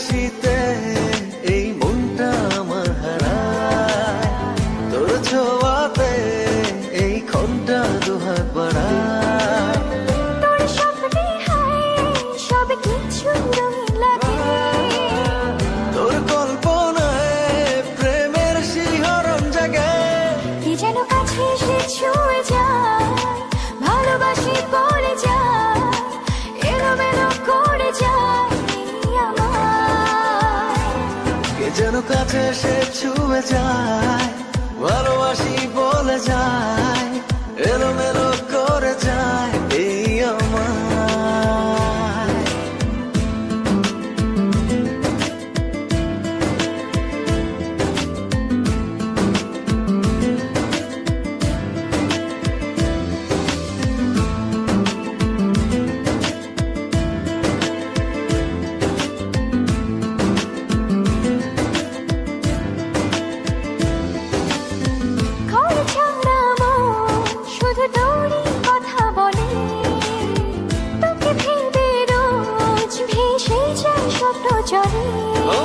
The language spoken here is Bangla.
হাসিতে এই মনটা আমার হারায়, তোর ছোঁয়াতে এই ক্ষণটা দুহাত বাড়ায়। তোর স্বপ্নে হায় সব কিছু রঙিন লাগে, তোর কল্পনায় প্রেমের শিহরণ জাগে। কি যেন কাছে এসে ছুঁয়ে যায়, ভালোবাসি বলে যায়, এলোমেলো করে যায় আমায়। কে যেন কাছে এসে ছুঁয়ে যায়, ভালোবাসি বলে যায়, এলোমেলো করে যায় এই আমায়। ঘরে ছাড়া মন শুধু তোরই কথা বলে, তোকে ভেবে রোজ ভেসে যায় স্বপ্ন জলে। ও